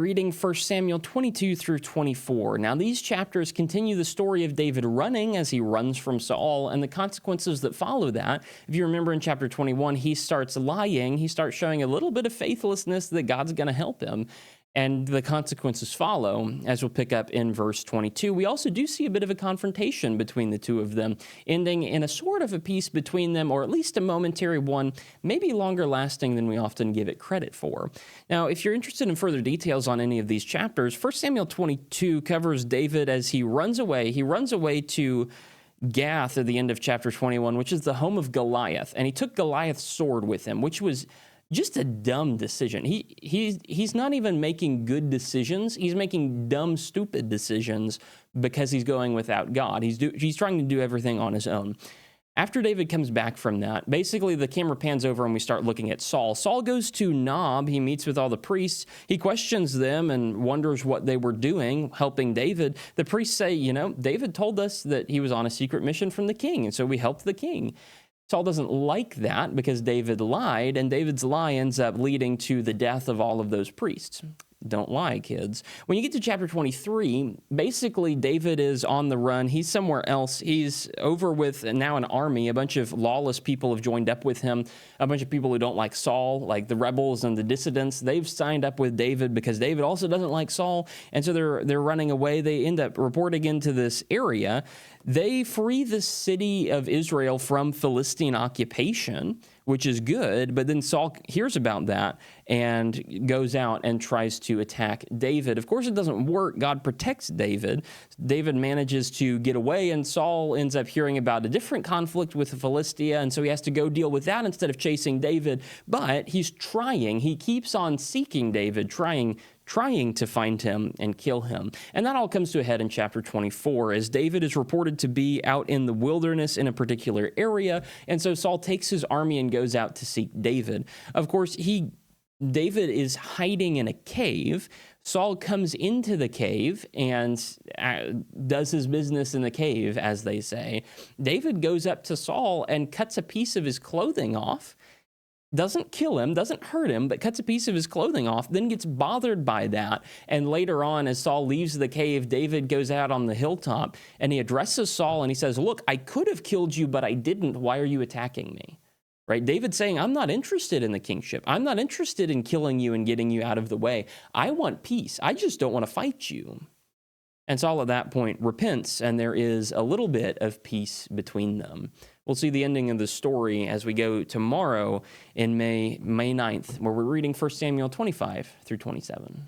reading 1 Samuel 22 through 24. Now, these chapters continue the story of David running as he runs from Saul and the consequences that follow that. If you remember in chapter 21, he starts lying. He starts showing a little bit of faithlessness that God's going to help him. And the consequences follow, as we'll pick up in verse 22. We also do see a bit of a confrontation between the two of them, ending in a sort of a peace between them, or at least a momentary one, maybe longer lasting than we often give it credit for. Now, if you're interested in further details on any of these chapters, 1 Samuel 22 covers David as he runs away. He runs away to Gath at the end of chapter 21, which is the home of Goliath. And he took Goliath's sword with him, which was just a dumb decision. He's not even making good decisions. He's making dumb, stupid decisions because he's going without God. He's trying to do everything on his own. After David comes back from that, basically the camera pans over and we start looking at Saul. Saul goes to Nob. He meets with all the priests. He questions them and wonders what they were doing, helping David. The priests say, David told us that he was on a secret mission from the king, and so we helped the king. Saul doesn't like that because David lied, and David's lie ends up leading to the death of all of those priests. Don't lie, kids. When you get to chapter 23, basically David is on the run. He's somewhere else. He's over with now an army. A bunch of lawless people have joined up with him. A bunch of people who don't like Saul, like the rebels and the dissidents, they've signed up with David because David also doesn't like Saul. And so they're running away. They end up reporting into this area. They free the city of Israel from Philistine occupation, which is good, but then Saul hears about that and goes out and tries to attack David. Of course, it doesn't work. God protects David. David manages to get away, and Saul ends up hearing about a different conflict with Philistia, and so he has to go deal with that instead of chasing David. But he's trying. He keeps on seeking David, trying to find him and kill him. And that all comes to a head in chapter 24 as David is reported to be out in the wilderness in a particular area. And so Saul takes his army and goes out to seek David. Of course, David is hiding in a cave. Saul comes into the cave and does his business in the cave, as they say. David goes up to Saul and cuts a piece of his clothing off. Doesn't kill him, doesn't hurt him, but cuts a piece of his clothing off, then gets bothered by that. And later on, as Saul leaves the cave, David goes out on the hilltop and he addresses Saul and he says, "Look, I could have killed you, but I didn't. Why are you attacking me?" Right? David saying, "I'm not interested in the kingship. I'm not interested in killing you and getting you out of the way. I want peace. I just don't want to fight you." And Saul at that point repents, and there is a little bit of peace between them. We'll see the ending of the story as we go tomorrow in May 9th, where we're reading 1 Samuel 25 through 27.